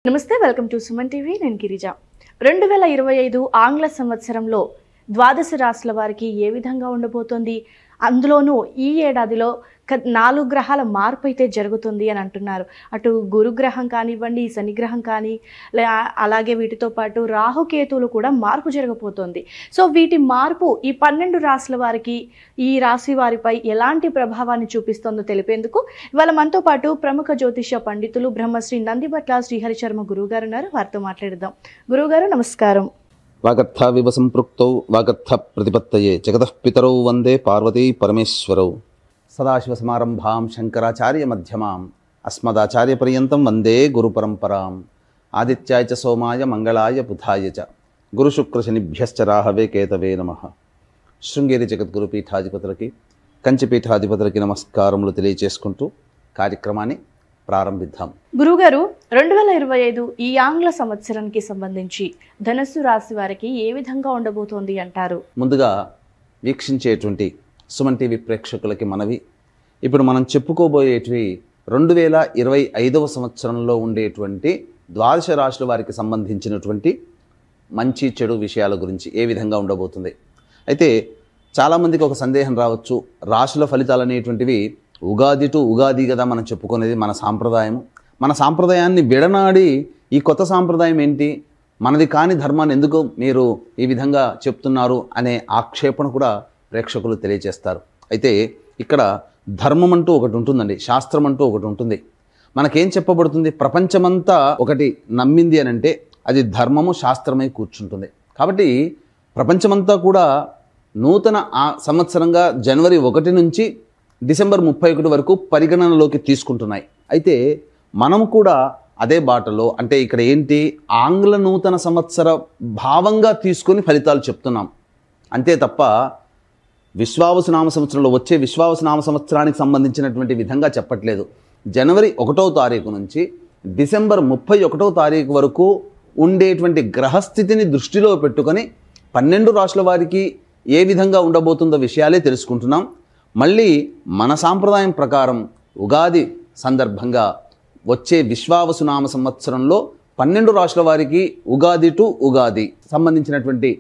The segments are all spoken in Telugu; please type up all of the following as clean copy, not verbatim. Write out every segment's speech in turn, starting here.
నమస్తే, వెల్కమ్ టు సుమన్ టీవీ. నేను గిరిజ. 2025 ఆంగ్ల సంవత్సరంలో ద్వాదశ రాశుల వారికి ఏ విధంగా ఉండబోతోంది? అందులోనూ ఈ ఏడాదిలో 4 గ్రహాల మార్పు అయితే జరుగుతుంది అని అంటున్నారు. అటు గురుగ్రహం కానివ్వండి, శనిగ్రహం కానీ, అలాగే వీటితో పాటు రాహుకేతువులు కూడా మార్పు జరగబోతోంది. సో వీటి మార్పు ఈ 12 రాశుల వారికి, ఈ రాశి వారిపై ఎలాంటి ప్రభావాన్ని చూపిస్తుందో తెలిపేందుకు ఇవాళ మనతో పాటు ప్రముఖ జ్యోతిష్య పండితులు బ్రహ్మశ్రీ నందిబట్ల శ్రీహరి శర్మ గురువుగారు ఉన్నారు. వారితో మాట్లాడదాం. గురువుగారు నమస్కారం. వాగర్థ వివ సంపృక్తౌ వాగర్థ ప్రతిపత్తయే జగతః పితరౌ వందే పార్వతీ పరమేశ్వరౌ. సదాశివసమారంభాం శంకరాచార్య మధ్యమాం అస్మదాచార్య పర్యంతం వందే గురు పరంపరాం. ఆదిత్యాయ చ సోమాయ మంగళాయ బుధాయ చ గురుశుక్రశనిభ్యశ్చ రాహవే కేతవే నమః. శృంగేరి జగద్గురు పీఠాధిపతులకి, కంచిపీఠాధిపతులకి నమస్కారములు తెలియజేసుకుంటూ కార్యక్రమాన్ని ప్రారంభిద్దాం. గురుగారు, 2025 ఈ ఆంగ్ల సంవత్సరానికి సంబంధించి ధనుస్సు రాశి వారికి ఏ విధంగా ఉండబోతోంది అంటారు? ముందుగా వీక్షించేటువంటి సుమన్ టీవీ ప్రేక్షకులకి మనవి, ఇప్పుడు మనం చెప్పుకోబోయేటివి 2025వ సంవత్సరంలో ఉండేటువంటి ద్వాదశ రాశుల వారికి సంబంధించినటువంటి మంచి చెడు విషయాల గురించి ఏ విధంగా ఉండబోతుంది. అయితే చాలామందికి ఒక సందేహం రావచ్చు, రాశుల ఫలితాలు అనేటువంటివి ఉగాది టు ఉగాది కదా మనం చెప్పుకునేది, మన సాంప్రదాయం. మన సాంప్రదాయాన్ని విడనాడి ఈ కొత్త సాంప్రదాయం ఏంటి, మనది కాని ధర్మాన్ని ఎందుకు మీరు ఈ విధంగా చెప్తున్నారు అనే ఆక్షేపణ కూడా ప్రేక్షకులు తెలియజేస్తారు. అయితే ఇక్కడ ధర్మం అంటూ ఒకటి ఉంటుందండి, శాస్త్రం అంటూ ఒకటి ఉంటుంది. మనకేం చెప్పబడుతుంది? ప్రపంచమంతా ఒకటి నమ్మింది అని అంటే అది ధర్మము శాస్త్రమై కూర్చుంటుంది. కాబట్టి ప్రపంచమంతా కూడా నూతన సంవత్సరంగా జనవరి 1 నుంచి డిసెంబర్ 31 వరకు పరిగణనలోకి తీసుకుంటున్నాయి. అయితే మనం కూడా అదే బాటలో, అంటే ఇక్కడ ఏంటి, ఆంగ్ల నూతన సంవత్సర భావంగా తీసుకొని ఫలితాలు చెప్తున్నాం అంతే తప్ప విశ్వావసు నామ సంవత్సరంలో వచ్చే విశ్వావసు నామ సంవత్సరానికి సంబంధించినటువంటి విధంగా చెప్పట్లేదు. జనవరి 1వ తారీఖు నుంచి డిసెంబర్ 31వ తారీఖు వరకు ఉండేటువంటి గ్రహస్థితిని దృష్టిలో పెట్టుకొని 12 రాశుల వారికి ఏ విధంగా ఉండబోతుందో విషయాలే తెలుసుకుంటున్నాం. మళ్ళీ మన సాంప్రదాయం ప్రకారం ఉగాది సందర్భంగా వచ్చే విశ్వావసునామ సంవత్సరంలో 12 రాశుల వారికి ఉగాది టు ఉగాది సంబంధించినటువంటి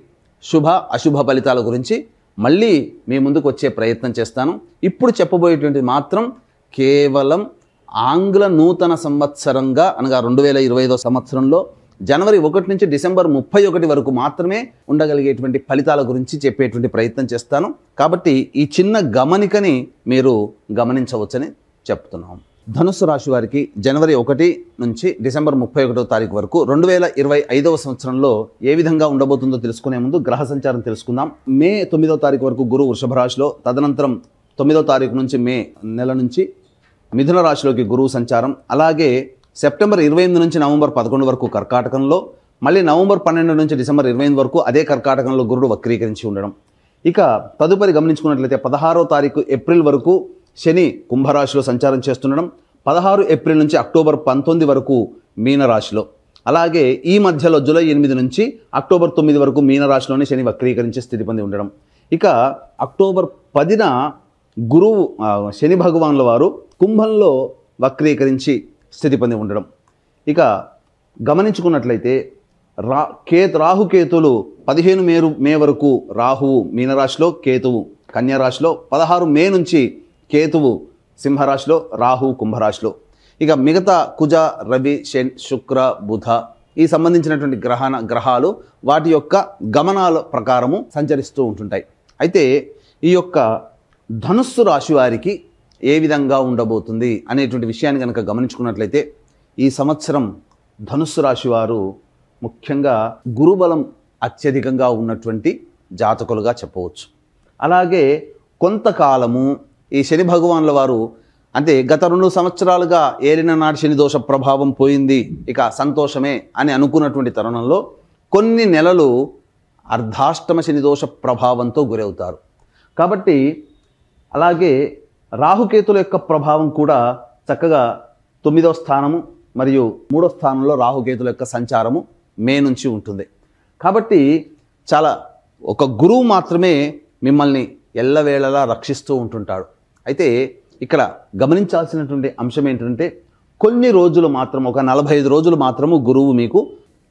శుభ అశుభ ఫలితాల గురించి మళ్ళీ మీ ముందుకు వచ్చే ప్రయత్నం చేస్తాను. ఇప్పుడు చెప్పబోయేటువంటి మాత్రం కేవలం ఆంగ్ల నూతన సంవత్సరంగా అనగా 2025వ సంవత్సరంలో జనవరి 1 నుంచి డిసెంబర్ 31 వరకు మాత్రమే ఉండగలిగేటువంటి ఫలితాల గురించి చెప్పేటువంటి ప్రయత్నం చేస్తాను. కాబట్టి ఈ చిన్న గమనికని మీరు గమనించవచ్చని చెప్తున్నాం. ధనుస్సు రాశి వారికి జనవరి 1 నుంచి డిసెంబర్ 31వ తారీఖు వరకు 2025వ సంవత్సరంలో ఏ విధంగా ఉండబోతుందో తెలుసుకునే ముందు గ్రహ సంచారం తెలుసుకుందాం. మే 9వ తారీఖు వరకు గురువు వృషభ రాశిలో, తదనంతరం 9వ తారీఖు నుంచి మే నెల నుంచి మిథున రాశిలోకి గురువు సంచారం, అలాగే సెప్టెంబర్ 28 నుంచి నవంబర్ 11 వరకు కర్కాటకంలో, మళ్ళీ నవంబర్ 12 నుంచి డిసెంబర్ 28 వరకు అదే కర్కాటకంలో గురుడు వక్రీకరించి ఉండడం. ఇక తదుపరి గమనించుకున్నట్లయితే 16వ తారీఖు ఏప్రిల్ వరకు శని కుంభరాశిలో సంచారం చేస్తుండడం, 16 ఏప్రిల్ నుంచి అక్టోబర్ 19 వరకు మీనరాశిలో, అలాగే ఈ మధ్యలో జూలై 8 నుంచి అక్టోబర్ 9 వరకు మీనరాశిలోనే శని వక్రీకరించే స్థితి పొంది ఉండడం. ఇక అక్టోబర్ 10న గురువు శని భగవానుల వారు కుంభంలో వక్రీకరించి స్థితి పొంది ఉండడం. ఇక గమనించుకున్నట్లయితే రాహుకేతులు 15 మే వరకు రాహువు మీనరాశిలో, కేతువు కన్యారాశిలో, 16 మే నుంచి కేతువు సింహరాశిలో, రాహువు కుంభరాశిలో. ఇక మిగతా కుజ, రవి, శని, శుక్ర, బుధ ఈ సంబంధించినటువంటి గ్రహాలు వాటి యొక్క గమనాల ప్రకారము సంచరిస్తూ ఉంటుంటాయి. అయితే ఈ యొక్క ధనుస్సు రాశి వారికి ఏ విధంగా ఉండబోతుంది అనేటువంటి విషయాన్ని కనుక గమనించుకున్నట్లయితే ఈ సంవత్సరం ధనుస్సు రాశి వారు ముఖ్యంగా గురుబలం అత్యధికంగా ఉన్నటువంటి జాతకులుగా చెప్పవచ్చు. అలాగే కొంతకాలము ఈ శని భగవానుల వారు, అంటే గత 2 సంవత్సరాలుగా ఏలిన నాటి శని దోష ప్రభావం పోయింది, ఇక సంతోషమే అని అనుకున్నటువంటి తరుణంలో కొన్ని నెలలు అర్ధాష్టమ శని దోష ప్రభావంతో గురవుతారు. కాబట్టి అలాగే రాహుకేతుల యొక్క ప్రభావం కూడా చక్కగా 9వ స్థానము మరియు 3వ స్థానంలో రాహుకేతుల యొక్క సంచారము మే నుంచి ఉంటుంది. కాబట్టి చాలా ఒక గురువు మాత్రమే మిమ్మల్ని ఎల్లవేళలా రక్షిస్తూ ఉంటుంటాడు. అయితే ఇక్కడ గమనించాల్సినటువంటి అంశం ఏంటంటే కొన్ని రోజులు మాత్రం, ఒక 45 రోజులు మాత్రము గురువు మీకు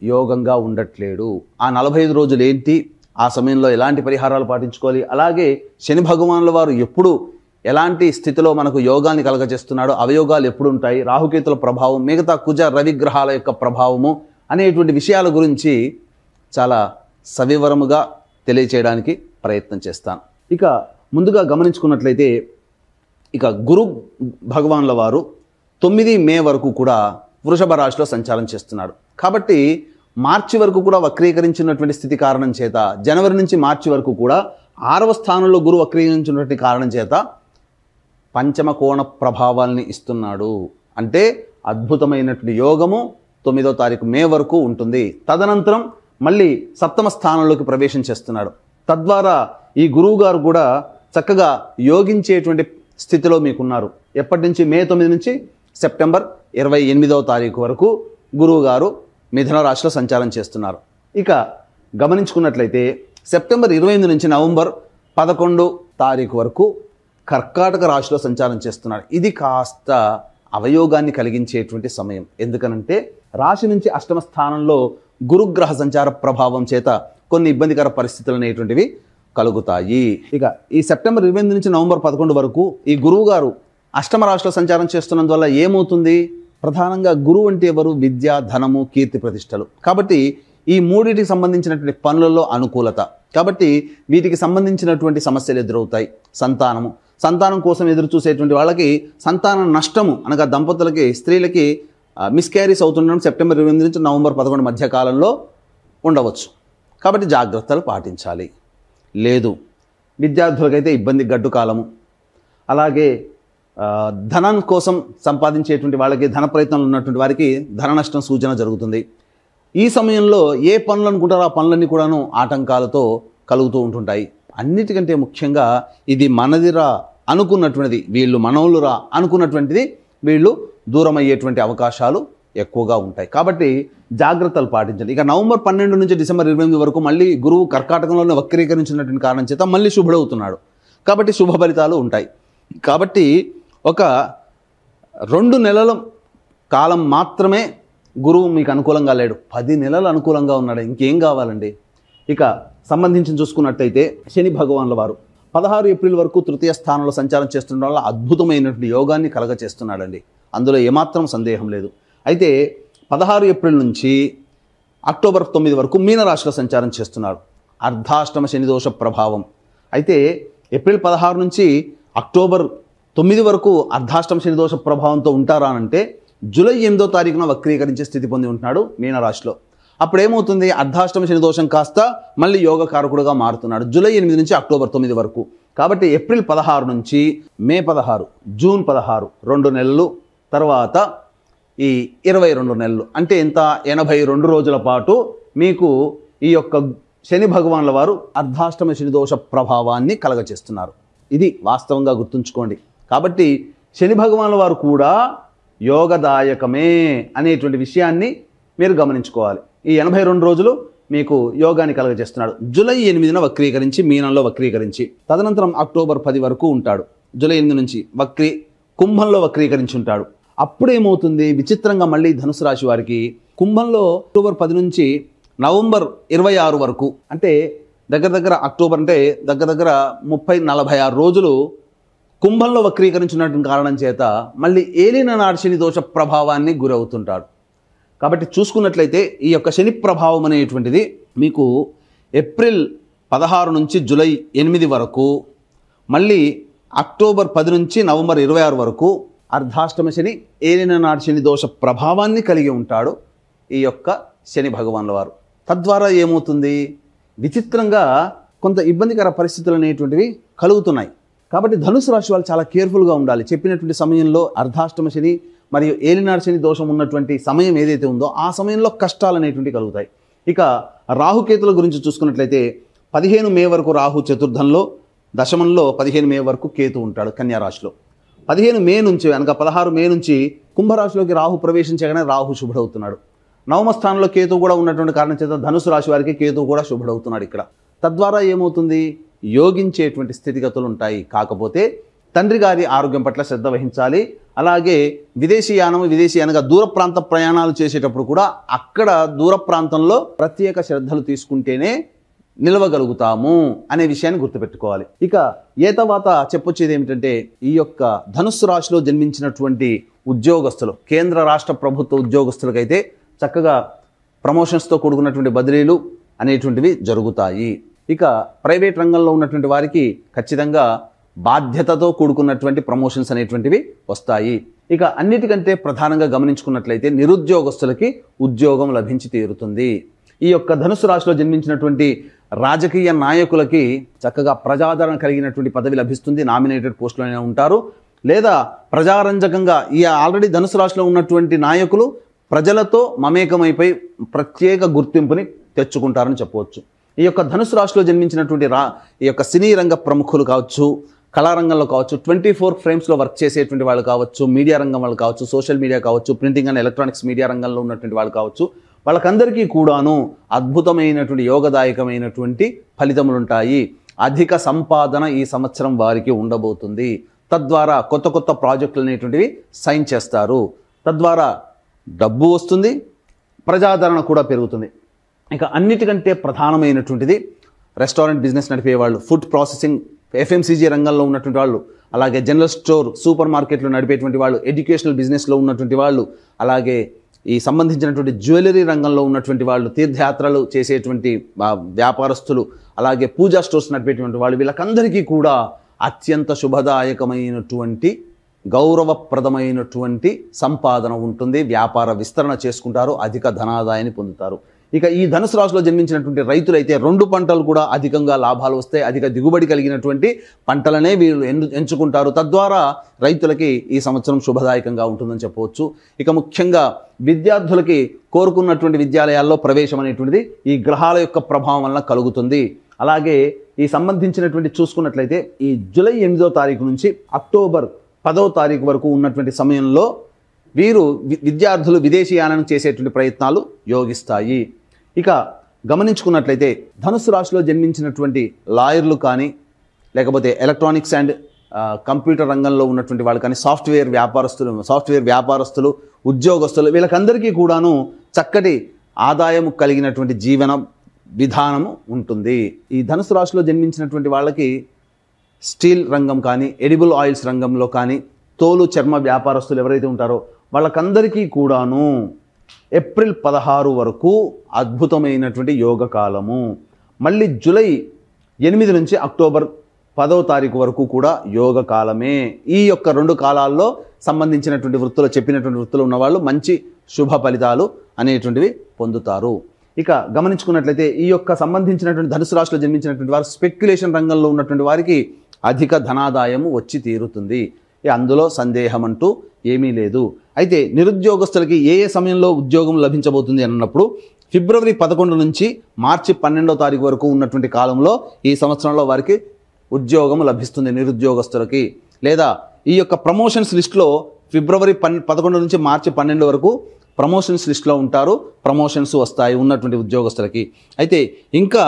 యోగంగా ఉండట్లేడు. ఆ 45 రోజులు ఏంటి, ఆ సమయంలో ఎలాంటి పరిహారాలు పాటించుకోవాలి, అలాగే శని భగవానుల వారు ఎప్పుడు ఎలాంటి స్థితిలో మనకు యోగాన్ని కలగజేస్తున్నాడో, అవయోగాలు ఎప్పుడు ఉంటాయి, రాహుకేతుల ప్రభావం, మిగతా కుజ రవి గ్రహాల యొక్క ప్రభావము అనేటువంటి విషయాల గురించి చాలా సవివరముగా తెలియచేయడానికి ప్రయత్నం చేస్తాను. ఇక ముందుగా గమనించుకున్నట్లయితే, ఇక గురు భగవానుల వారు 9 మే వరకు కూడా వృషభ రాశిలో సంచారం చేస్తున్నాడు. కాబట్టి మార్చి వరకు కూడా వక్రీకరించినటువంటి స్థితి కారణం చేత, జనవరి నుంచి మార్చి వరకు కూడా 6వ స్థానంలో గురువు వక్రీకరించినటువంటి కారణం చేత పంచమ కోణ ప్రభావాల్ని ఇస్తున్నాడు. అంటే అద్భుతమైనటువంటి యోగము 9వ తారీఖు మే వరకు ఉంటుంది. తదనంతరం మళ్ళీ 7వ స్థానంలోకి ప్రవేశం చేస్తున్నాడు. తద్వారా ఈ గురువు గారు కూడా చక్కగా యోగించేటువంటి స్థితిలో మీకున్నారు. ఎప్పటి నుంచి? మే 9 నుంచి సెప్టెంబర్ 28వ తారీఖు వరకు గురువు గారు మిథున రాశిలో సంచారం చేస్తున్నారు. ఇక గమనించుకున్నట్లయితే సెప్టెంబర్ 28 నుంచి నవంబర్ 11 తారీఖు వరకు కర్కాటక రాశిలో సంచారం చేస్తున్నాడు. ఇది కాస్త అవయోగాన్ని కలిగించేటువంటి సమయం. ఎందుకనంటే రాశి నుంచి 8వ స్థానంలో గురుగ్రహ సంచార ప్రభావం చేత కొన్ని ఇబ్బందికర పరిస్థితులు అనేటువంటివి కలుగుతాయి. ఇక ఈ సెప్టెంబర్ 28 నుంచి నవంబర్ 11 వరకు ఈ గురువు గారు 8వ రాశిలో సంచారం చేస్తున్నందువల్ల ఏమవుతుంది? ప్రధానంగా గురువు అంటే ఎవరు? విద్య, ధనము, కీర్తి ప్రతిష్టలు. కాబట్టి ఈ మూడింటికి సంబంధించినటువంటి పనులలో అనుకూలత. కాబట్టి వీటికి సంబంధించినటువంటి సమస్యలు ఎదురవుతాయి. సంతానం కోసం ఎదురు చూసేటువంటి వాళ్ళకి సంతాన నష్టము, అనగా దంపతులకి, స్త్రీలకి మిస్క్యారీస్ అవుతుండడం సెప్టెంబర్ 28 నుంచి నవంబర్ 11 మధ్య కాలంలో ఉండవచ్చు. కాబట్టి జాగ్రత్తలు పాటించాలి. లేదు, విద్యార్థులకైతే ఇబ్బంది గడ్డు కాలము. అలాగే ధనం కోసం సంపాదించేటువంటి వాళ్ళకి, ధన ప్రయత్నాలు ఉన్నటువంటి వారికి ధన నష్టం సూచన జరుగుతుంది. ఈ సమయంలో ఏ పనులు అనుకుంటారో ఆ పనులన్నీ కూడాను ఆటంకాలతో కలుగుతూ ఉంటుంటాయి. అన్నిటికంటే ముఖ్యంగా ఇది మనదిరా అనుకున్నటువంటిది, వీళ్ళు మనోళ్ళురా అనుకున్నటువంటిది వీళ్ళు దూరం అయ్యేటువంటి అవకాశాలు ఎక్కువగా ఉంటాయి. కాబట్టి జాగ్రత్తలు పాటించండి. ఇక నవంబర్ 12 నుంచి డిసెంబర్ 28 వరకు మళ్ళీ గురువు కర్కాటకంలోనే వక్రీకరించినటువంటి కారణం చేత మళ్ళీ శుభుడవుతున్నాడు. కాబట్టి శుభ ఫలితాలు ఉంటాయి. కాబట్టి ఒక 2 నెలల కాలం మాత్రమే గురువు మీకు అనుకూలంగా లేడు, 10 నెలలు అనుకూలంగా ఉన్నాడు. ఇంకేం కావాలండి? ఇక సంబంధించి చూసుకున్నట్టయితే శని భగవానుల వారు 16 ఏప్రిల్ వరకు 3వ స్థానంలో సంచారం చేస్తుండడం వల్ల అద్భుతమైనటువంటి యోగాన్ని కలగచేస్తున్నాడండి. అందులో ఏమాత్రం సందేహం లేదు. అయితే 16 ఏప్రిల్ నుంచి అక్టోబర్ 9 వరకు మీనరాశిలో సంచారం చేస్తున్నాడు. అర్ధాష్టమ శని దోష ప్రభావం. అయితే ఏప్రిల్ 16 నుంచి అక్టోబర్ 9 వరకు అర్ధాష్టమ శని దోష ప్రభావంతో ఉంటారా అంటే జూలై 8వ తారీఖున వక్రీకరించే స్థితి పొంది ఉంటున్నాడు మీనరాశిలో. అప్పుడు ఏమవుతుంది? అర్ధాష్టమ శని దోషం కాస్త మళ్ళీ యోగకారకుడుగా మారుతున్నాడు జూలై 8 నుంచి అక్టోబర్ 9 వరకు. కాబట్టి ఏప్రిల్ 16 నుంచి మే 16, జూన్ 16, 2 నెలలు, తర్వాత ఈ 22 నెలలు, అంటే ఎంత? 82 రోజుల పాటు మీకు ఈ యొక్క శని భగవానుల వారు అర్ధాష్టమ శని దోష ప్రభావాన్ని కలగచేస్తున్నారు. ఇది వాస్తవంగా గుర్తుంచుకోండి. కాబట్టి శని భగవానుల వారు కూడా యోగదాయకమే అనేటువంటి విషయాన్ని మీరు గమనించుకోవాలి. ఈ 82 రోజులు మీకు యోగాన్ని కలగజేస్తున్నాడు. జూలై 8న వక్రీకరించి మీనంలో వక్రీకరించి తదనంతరం అక్టోబర్ 10 వరకు ఉంటాడు. జూలై 8 నుంచి కుంభంలో వక్రీకరించి ఉంటాడు. అప్పుడేమవుతుంది? విచిత్రంగా మళ్ళీ ధనుసు రాశి వారికి కుంభంలో అక్టోబర్ 10 నుంచి నవంబర్ 26 వరకు, అంటే దగ్గర అక్టోబర్ అంటే దగ్గర 30-46 రోజులు కుంభంలో వక్రీకరించినటువంటి కారణం చేత మళ్ళీ ఏలిన నాడు శని దోష ప్రభావాన్ని గురవుతుంటాడు. కాబట్టి చూసుకున్నట్లయితే ఈ యొక్క శని ప్రభావం అనేటువంటిది మీకు ఏప్రిల్ 16 నుంచి జూలై 8 వరకు, మళ్ళీ అక్టోబర్ 10 నుంచి నవంబర్ 26 వరకు అర్ధాష్టమ శని, ఏలిన నాడు శని దోష ప్రభావాన్ని కలిగి ఉంటాడు ఈ యొక్క శని భగవానుల వారు. తద్వారా ఏమవుతుంది? విచిత్రంగా కొంత ఇబ్బందికర పరిస్థితులు అనేటువంటివి కలుగుతున్నాయి. కాబట్టి ధనుసు రాశి వాళ్ళు చాలా కేర్ఫుల్గా ఉండాలి. చెప్పినటువంటి సమయంలో అర్ధాష్టమ శని మరియు ఏలినాడు శని దోషం ఉన్నటువంటి సమయం ఏదైతే ఉందో ఆ సమయంలో కష్టాలు అనేటువంటివి కలుగుతాయి. ఇక రాహుకేతుల గురించి చూసుకున్నట్లయితే 15 మే వరకు రాహు చతుర్థంలో, దశమంలో 15 మే వరకు కేతు ఉంటాడు కన్యారాశిలో. 15 మే నుంచి అనగా 16 మే నుంచి కుంభరాశిలోకి రాహు ప్రవేశించగానే రాహు శుభుడవుతున్నాడు. 9వ స్థానంలో కేతు కూడా ఉన్నటువంటి కారణం చేత ధనుసు రాశి వారికి కేతు కూడా శుభుడవుతున్నాడు ఇక్కడ. తద్వారా ఏమవుతుంది? యోగించేటువంటి స్థితిగతులు ఉంటాయి. కాకపోతే తండ్రి గారి ఆరోగ్యం పట్ల శ్రద్ధ వహించాలి. అలాగే విదేశీయానంగా దూర ప్రాంత ప్రయాణాలు చేసేటప్పుడు కూడా అక్కడ దూర ప్రాంతంలో ప్రత్యేక శ్రద్ధలు తీసుకుంటేనే నిలవగలుగుతాము అనే విషయాన్ని గుర్తుపెట్టుకోవాలి. ఇక ఏ తర్వాత చెప్పొచ్చేది ఏమిటంటే, ఈ యొక్క ధనుస్సు రాశిలో జన్మించినటువంటి ఉద్యోగస్తులు, కేంద్ర రాష్ట్ర ప్రభుత్వ ఉద్యోగస్తులకైతే చక్కగా ప్రమోషన్స్తో కూడుకున్నటువంటి బదిలీలు అనేటువంటివి జరుగుతాయి. ఇక ప్రైవేట్ రంగంలో ఉన్నటువంటి వారికి ఖచ్చితంగా బాధ్యతతో కూడుకున్నటువంటి ప్రమోషన్స్ అనేటువంటివి వస్తాయి. ఇక అన్నిటికంటే ప్రధానంగా గమనించుకున్నట్లయితే నిరుద్యోగస్తులకి ఉద్యోగం లభించి తీరుతుంది. ఈ యొక్క ధనుసు రాశిలో జన్మించినటువంటి రాజకీయ నాయకులకి చక్కగా ప్రజాదరణ కలిగినటువంటి పదవి లభిస్తుంది. నామినేటెడ్ పోస్టులోనే ఉంటారు. లేదా ప్రజారంజకంగా ఈ ఆల్రెడీ ధనుసు రాశిలో ఉన్నటువంటి నాయకులు ప్రజలతో మమేకమైపోయి ప్రత్యేక గుర్తింపుని తెచ్చుకుంటారని చెప్పవచ్చు. ఈ యొక్క ధనుసు రాశిలో జన్మించినటువంటి ఈ యొక్క సినీ రంగ ప్రముఖులు కావచ్చు, కళారంగంలో కావచ్చు, 24 ఫ్రేమ్స్లో వర్క్ చేసేటువంటి వాళ్ళు కావచ్చు, మీడియా రంగం వాళ్ళు కావచ్చు, సోషల్ మీడియా కావచ్చు, ప్రింటింగ్ అండ్ ఎలక్ట్రానిక్స్ మీడియా రంగంలో ఉన్నటువంటి వాళ్ళు కావచ్చు, వాళ్ళకందరికీ కూడాను అద్భుతమైనటువంటి యోగదాయకమైనటువంటి ఫలితములు ఉంటాయి. అధిక సంపాదన ఈ సంవత్సరం వారికి ఉండబోతుంది. తద్వారా కొత్త కొత్త ప్రాజెక్టులు అనేటువంటివి సైన్ చేస్తారు. తద్వారా డబ్బు వస్తుంది, ప్రజాదరణ కూడా పెరుగుతుంది. ఇక అన్నిటికంటే ప్రధానమైనటువంటిది రెస్టారెంట్ బిజినెస్ నడిపే వాళ్ళు, ఫుడ్ ప్రాసెసింగ్ FMCG రంగంలో ఉన్నటువంటి వాళ్ళు, అలాగే జనరల్ స్టోర్ సూపర్ మార్కెట్లు నడిపేటువంటి వాళ్ళు, ఎడ్యుకేషనల్ బిజినెస్లో ఉన్నటువంటి వాళ్ళు, అలాగే ఈ సంబంధించినటువంటి జ్యువెలరీ రంగంలో ఉన్నటువంటి వాళ్ళు, తీర్థయాత్రలు చేసేటువంటి వ్యాపారస్తులు, అలాగే పూజా స్టోర్స్ నడిపేటువంటి వాళ్ళు, వీళ్ళకందరికీ కూడా అత్యంత శుభదాయకమైనటువంటి గౌరవప్రదమైనటువంటి సంపాదన ఉంటుంది. వ్యాపార విస్తరణ చేసుకుంటారు, అధిక ధనాదాయాన్ని పొందుతారు. ఇక ఈ ధనుసు రాశిలో జన్మించినటువంటి రైతులైతే 2 పంటలు కూడా అధికంగా లాభాలు వస్తాయి. అధిక దిగుబడి కలిగినటువంటి పంటలనే వీళ్ళు ఎంచుకుంటారు. తద్వారా రైతులకి ఈ సంవత్సరం శుభదాయకంగా ఉంటుందని చెప్పవచ్చు. ఇక ముఖ్యంగా విద్యార్థులకి కోరుకున్నటువంటి విద్యాలయాల్లో ప్రవేశం అనేటువంటిది ఈ గ్రహాల యొక్క ప్రభావం వలన కలుగుతుంది. అలాగే ఈ సంబంధించినటువంటి చూసుకున్నట్లయితే ఈ జూలై 8వ తారీఖు నుంచి అక్టోబర్ 10వ తారీఖు వరకు ఉన్నటువంటి సమయంలో వీరు విద్యార్థులు విదేశీయానం చేసేటువంటి ప్రయత్నాలు యోగిస్తాయి. ఇక గమనించుకున్నట్లయితే ధనుసు రాశిలో జన్మించినటువంటి లాయర్లు కానీ, లేకపోతే ఎలక్ట్రానిక్స్ అండ్ కంప్యూటర్ రంగంలో ఉన్నటువంటి వాళ్ళు కానీ, సాఫ్ట్వేర్ వ్యాపారస్తులు, ఉద్యోగస్తులు, వీళ్ళకందరికీ కూడాను చక్కటి ఆదాయం కలిగినటువంటి జీవన విధానము ఉంటుంది. ఈ ధనుసు రాశిలో జన్మించినటువంటి వాళ్ళకి స్టీల్ రంగం కానీ, ఎడిబుల్ ఆయిల్స్ రంగంలో కానీ, తోలు చర్మ వ్యాపారస్తులు ఎవరైతే ఉంటారో వాళ్ళకందరికీ కూడాను ఏప్రిల్ 16 వరకు అద్భుతమైనటువంటి యోగకాలము. మళ్ళీ జూలై 8 నుంచి అక్టోబర్ 10వ తారీఖు వరకు కూడా యోగకాలమే. ఈ యొక్క 2 కాలాల్లో సంబంధించినటువంటి వృత్తులు, చెప్పినటువంటి వృత్తులు ఉన్నవాళ్ళు మంచి శుభ ఫలితాలు అనేటువంటివి పొందుతారు. ఇక గమనించుకున్నట్లయితే ఈ యొక్క సంబంధించినటువంటి ధనుసు రాశిలో జన్మించినటువంటి వారు స్పెక్యులేషన్ రంగంలో ఉన్నటువంటి వారికి అధిక ధనాదాయము వచ్చి తీరుతుంది. అందులో సందేహం అంటూ ఏమీ లేదు. అయితే నిరుద్యోగస్తులకి ఏ సమయంలో ఉద్యోగం లభించబోతుంది అన్నప్పుడు ఫిబ్రవరి 11 నుంచి మార్చి 12వ తారీఖు వరకు ఉన్నటువంటి కాలంలో ఈ సంవత్సరంలో వారికి ఉద్యోగం లభిస్తుంది నిరుద్యోగస్తులకి. లేదా ఈ యొక్క ప్రమోషన్స్ లిస్టులో ఫిబ్రవరి 11 నుంచి మార్చి 12 వరకు ప్రమోషన్స్ లిస్టులో ఉంటారు. ప్రమోషన్స్ వస్తాయి ఉన్నటువంటి ఉద్యోగస్తులకి. అయితే ఇంకా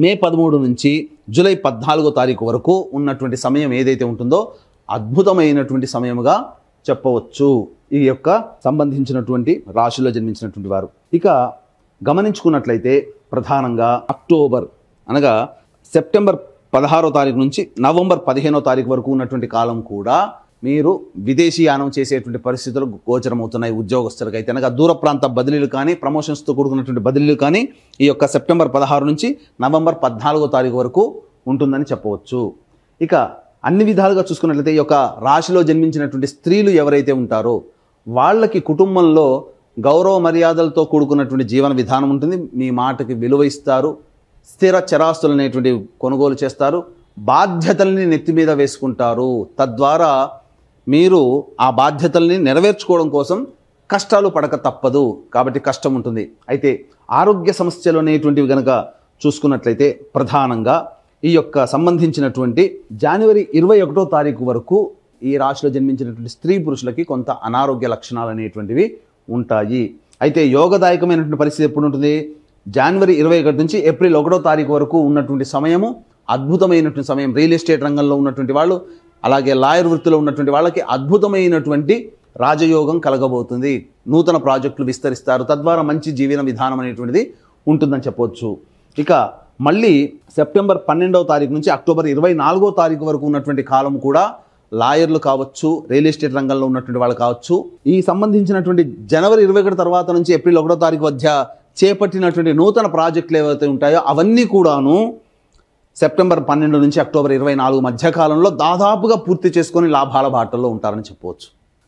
మే 13 నుంచి జూలై 14వ తారీఖు వరకు ఉన్నటువంటి సమయం ఏదైతే ఉంటుందో అద్భుతమైనటువంటి సమయముగా చెప్పవచ్చు ఈ యొక్క సంబంధించినటువంటి రాశిలో జన్మించినటువంటి వారు. ఇక గమనించుకున్నట్లయితే ప్రధానంగా అక్టోబర్ అనగా సెప్టెంబర్ 16వ తారీఖు నుంచి నవంబర్ 15వ తారీఖు వరకు ఉన్నటువంటి కాలం కూడా మీరు విదేశీయానం చేసేటువంటి పరిస్థితులు గోచరమవుతున్నాయి ఉద్యోగస్తులకు. అయితే అనగా దూర ప్రాంత బదిలీలు కానీ, ప్రమోషన్స్తో కూడుకున్నటువంటి బదిలీలు కానీ ఈ యొక్క సెప్టెంబర్ 16 నుంచి నవంబర్ 14వ తారీఖు వరకు ఉంటుందని చెప్పవచ్చు. ఇక అన్ని విధాలుగా చూసుకున్నట్లయితే ఈ యొక్క రాశిలో జన్మించినటువంటి స్త్రీలు ఎవరైతే ఉంటారో వాళ్ళకి కుటుంబంలో గౌరవ మర్యాదలతో కూడుకున్నటువంటి జీవన విధానం ఉంటుంది. మీ మాటకి విలువ ఇస్తారు. స్థిర చరాస్తులు అనేటువంటి కొనుగోలు చేస్తారు. బాధ్యతల్ని నెత్తి మీద వేసుకుంటారు. తద్వారా మీరు ఆ బాధ్యతల్ని నెరవేర్చుకోవడం కోసం కష్టాలు పడక తప్పదు. కాబట్టి కష్టం ఉంటుంది. అయితే ఆరోగ్య సమస్యలు అనేటువంటివి కనుక చూసుకున్నట్లయితే ప్రధానంగా ఈ యొక్క సంబంధించినటువంటి జనవరి 21వ తారీఖు వరకు ఈ రాశిలో జన్మించినటువంటి స్త్రీ పురుషులకి కొంత అనారోగ్య లక్షణాలు అనేటువంటివి ఉంటాయి. అయితే యోగదాయకమైనటువంటి పరిస్థితి ఎప్పుడు ఉంటుంది? జనవరి 21 నుంచి ఏప్రిల్ 1వ తారీఖు వరకు ఉన్నటువంటి సమయము అద్భుతమైనటువంటి సమయం. రియల్ ఎస్టేట్ రంగంలో ఉన్నటువంటి వాళ్ళు అలాగే లాయర్ వృత్తిలో ఉన్నటువంటి వాళ్ళకి అద్భుతమైనటువంటి రాజయోగం కలగబోతుంది. నూతన ప్రాజెక్టులు విస్తరిస్తారు, తద్వారా మంచి జీవన విధానం అనేటువంటిది ఉంటుందని చెప్పవచ్చు. ఇక మళ్ళీ సెప్టెంబర్ 12వ తారీఖు నుంచి అక్టోబర్ 24వ తారీఖు వరకు ఉన్నటువంటి కాలం కూడా లాయర్లు కావచ్చు, రియల్ ఎస్టేట్ రంగంలో ఉన్నటువంటి వాళ్ళు కావచ్చు, ఈ సంబంధించినటువంటి జనవరి 21 తర్వాత నుంచి ఏప్రిల్ 1వ తారీఖు మధ్య చేపట్టినటువంటి నూతన ప్రాజెక్టులు ఏవైతే ఉంటాయో అవన్నీ కూడాను సెప్టెంబర్ 12 నుంచి అక్టోబర్ 24 మధ్యకాలంలో దాదాపుగా పూర్తి చేసుకొని లాభాల బాటల్లో ఉంటారని చెప్పవచ్చు.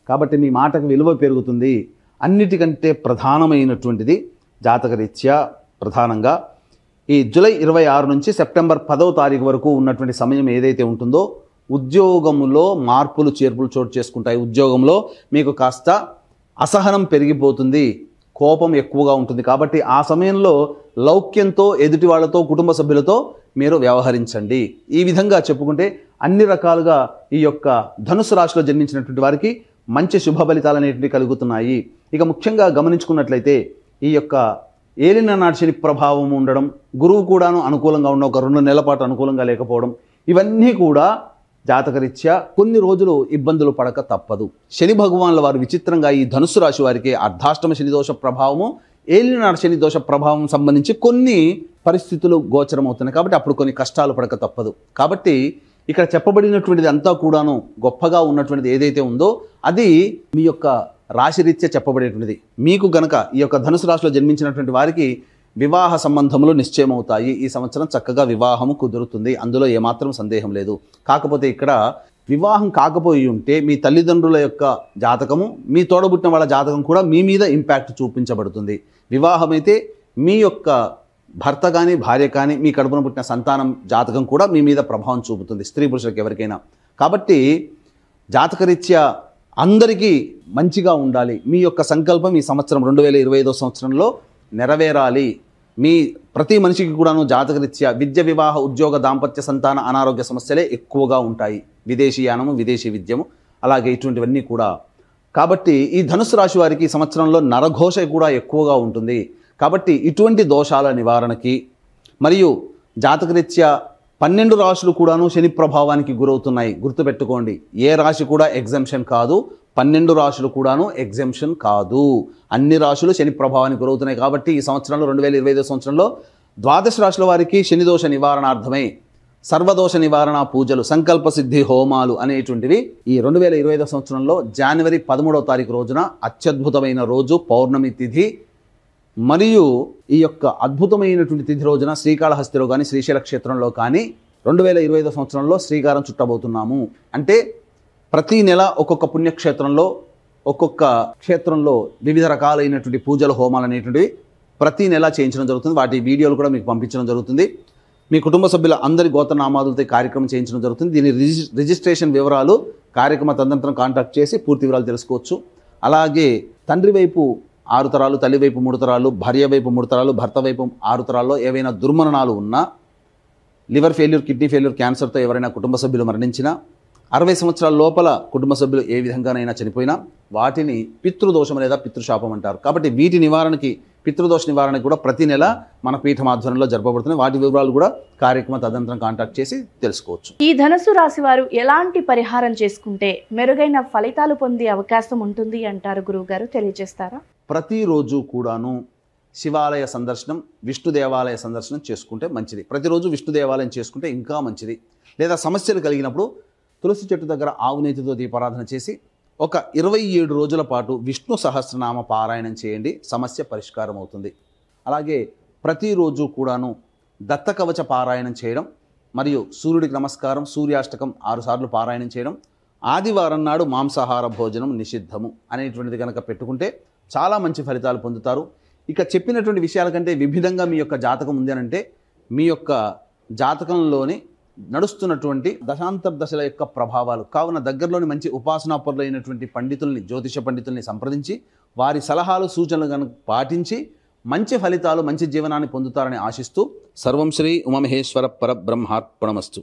కాబట్టి మీ మాటకు విలువ పెరుగుతుంది. అన్నిటికంటే ప్రధానమైనటువంటిది జాతకరీత్యా ప్రధానంగా ఈ జూలై 26 నుంచి సెప్టెంబర్ 10వ తారీఖు వరకు ఉన్నటువంటి సమయం ఏదైతే ఉంటుందో ఉద్యోగంలో మార్పులు చేర్పులు చోటు చేసుకుంటాయి. ఉద్యోగంలో మీకు కాస్త అసహనం పెరిగిపోతుంది, కోపం ఎక్కువగా ఉంటుంది. కాబట్టి ఆ సమయంలో లౌక్యంతో ఎదుటి వాళ్ళతో, కుటుంబ సభ్యులతో మీరు వ్యవహరించండి. ఈ విధంగా చెప్పుకుంటే అన్ని రకాలుగా ఈ యొక్క ధనుసు రాశిలో జన్మించినటువంటి వారికి మంచి శుభ ఫలితాలు అనేటివి కలుగుతున్నాయి. ఇక ముఖ్యంగా గమనించుకున్నట్లయితే ఈ యొక్క ఏలినాటి శని ప్రభావం ఉండడం, గురువు కూడాను అనుకూలంగా ఉన్న ఒక 2 నెలల పాటు అనుకూలంగా లేకపోవడం, ఇవన్నీ కూడా జాతకరీత్యా కొన్ని రోజులు ఇబ్బందులు పడక తప్పదు. శని భగవాన్ల వారు విచిత్రంగా ఈ ధనుస్సు రాశి వారికి అర్ధాష్టమ శని దోష ప్రభావము, ఏలినాటి శని దోష ప్రభావం సంబంధించి కొన్ని పరిస్థితులు గోచరమవుతున్నాయి. కాబట్టి అప్పుడు కొన్ని కష్టాలు పడక తప్పదు. కాబట్టి ఇక్కడ చెప్పబడినటువంటిది అంతా కూడాను గొప్పగా ఉన్నటువంటిది ఏదైతే ఉందో అది మీ యొక్క రాశిరీత్యా చెప్పబడేటువంటిది. మీకు గనక ఈ యొక్క ధనుసు రాశిలో జన్మించినటువంటి వారికి వివాహ సంబంధములు నిశ్చయమవుతాయి. ఈ సంవత్సరం చక్కగా వివాహము కుదురుతుంది, అందులో ఏమాత్రం సందేహం లేదు. కాకపోతే ఇక్కడ వివాహం కాకపోయి ఉంటే మీ తల్లిదండ్రుల యొక్క జాతకము, మీ తోడబుట్టిన వాళ్ళ జాతకం కూడా మీ మీద ఇంపాక్ట్ చూపించబడుతుంది. వివాహమైతే మీ యొక్క భర్త కానీ భార్య కానీ మీ కడుపున పుట్టిన సంతానం జాతకం కూడా మీ మీద ప్రభావం చూపుతుంది, స్త్రీ పురుషులకు ఎవరికైనా. కాబట్టి జాతకరీత్యా అందరికీ మంచిగా ఉండాలి. మీ యొక్క సంకల్పం ఈ సంవత్సరం 2025 సంవత్సరంలో నెరవేరాలి. మీ ప్రతి మనిషికి కూడాను జాతకరీత్యా విద్య, వివాహ, ఉద్యోగ, దాంపత్య, సంతాన, అనారోగ్య సమస్యలే ఎక్కువగా ఉంటాయి. విదేశీయానము, విదేశీ విద్యము, అలాగే ఇటువంటివన్నీ కూడా. కాబట్టి ఈ ధనుసు రాశి వారికి ఈ సంవత్సరంలో నరఘోష కూడా ఎక్కువగా ఉంటుంది. కాబట్టి ఇటువంటి దోషాల నివారణకి మరియు జాతకరీత్యా 12 రాశులు కూడాను శని ప్రభావానికి గురవుతున్నాయి. గుర్తుపెట్టుకోండి, ఏ రాశి కూడా ఎగ్జంప్షన్ కాదు, 12 రాశులు కూడాను ఎగ్జంప్షన్ కాదు. అన్ని రాశులు శని ప్రభావానికి గురవుతున్నాయి. కాబట్టి ఈ సంవత్సరంలో 2025 సంవత్సరంలో ద్వాదశ రాశుల వారికి శని దోష నివారణార్థమై సర్వదోష నివారణ పూజలు, సంకల్ప సిద్ధి హోమాలు అనేటువంటివి ఈ 2025 సంవత్సరంలో జనవరి 13వ తారీఖు రోజున అత్యద్భుతమైన రోజు, పౌర్ణమి తిథి, మరియు ఈ యొక్క అద్భుతమైనటువంటి తిథి రోజున శ్రీకాళహస్తిలో కానీ శ్రీశైల క్షేత్రంలో కానీ 2025 సంవత్సరంలో శ్రీకారం చుట్టబోతున్నాము. అంటే ప్రతి నెల ఒక్కొక్క పుణ్యక్షేత్రంలో, ఒక్కొక్క క్షేత్రంలో వివిధ రకాలైనటువంటి పూజలు, హోమాలు అనేటువంటివి ప్రతి నెల చేయించడం జరుగుతుంది. వాటి వీడియోలు కూడా మీకు పంపించడం జరుగుతుంది. మీ కుటుంబ సభ్యుల అందరి గోత్రనామాదులతో కార్యక్రమం చేయించడం జరుగుతుంది. దీని రిజిస్ట్రేషన్ వివరాలు కార్యక్రమ తదనంతరం కాంటాక్ట్ చేసి పూర్తి వివరాలు తెలుసుకోవచ్చు. అలాగే తండ్రి వైపు 6 తరాలు, తల్లి వైపు 3 తరాలు, భార్య వైపు 3 తరాలు, భర్త వైపు 6 తరాల్లో ఏవైనా దుర్మరణాలు ఉన్నా, లివర్ ఫెయిల్యూర్, కిడ్నీ ఫెయిల్యూర్, క్యాన్సర్తో ఎవరైనా కుటుంబ సభ్యులు మరణించినా, 60 సంవత్సరాల లోపల కుటుంబ సభ్యులు ఏ విధంగానైనా చనిపోయినా వాటిని పితృదోషం లేదా పితృశాపం అంటారు. కాబట్టి వీటి నివారణకి, పితృదోష నివారణకి కూడా ప్రతి నెల మన పీఠం ఆధ్వర్యంలో జరపబడుతున్నాయి. వాటి వివరాలు కూడా కార్యక్రమ తదనంతరం కాంటాక్ట్ చేసి తెలుసుకోవచ్చు. ఈ ధనుసు రాశి వారు ఎలాంటి పరిహారం చేసుకుంటే మెరుగైన ఫలితాలు పొందే అవకాశం ఉంటుంది అంటారు గురువుగారు, తెలియజేస్తారా? ప్రతిరోజు కూడాను శివాలయ సందర్శనం, విష్ణు దేవాలయ సందర్శనం చేసుకుంటే మంచిది. ప్రతిరోజు విష్ణు దేవాలయం చేసుకుంటే ఇంకా మంచిది. లేదా సమస్యలు కలిగినప్పుడు తులసి చెట్టు దగ్గర ఆవు నేతితో దీపారాధన చేసి ఒక 27 రోజుల పాటు విష్ణు సహస్రనామ పారాయణం చేయండి, సమస్య పరిష్కారం అవుతుంది. అలాగే ప్రతిరోజు కూడాను దత్త కవచ పారాయణం చేయడం, మరియు సూర్యుడికి నమస్కారం, సూర్యాష్టకం 6 సార్లు పారాయణం చేయడం, ఆదివారం నాడు మాంసాహార భోజనం నిషిద్ధము అనేటువంటిది కనుక పెట్టుకుంటే చాలా మంచి ఫలితాలు పొందుతారు. ఇక చెప్పినటువంటి విషయాల కంటే విభిన్నంగా మీ యొక్క జాతకం ఉంది అంటే మీ యొక్క జాతకంలోని నడుస్తున్నటువంటి దశాంతర దశల యొక్క ప్రభావాలు కావున దగ్గరలోని మంచి ఉపాసనాపరులైనటువంటి పండితుల్ని, జ్యోతిష పండితుల్ని సంప్రదించి వారి సలహాలు, సూచనలు కనుక పాటించి మంచి ఫలితాలు, మంచి జీవనాన్ని పొందుతారని ఆశిస్తూ సర్వం శ్రీ ఉమామహేశ్వర పరబ్రహ్మార్పణమస్తు.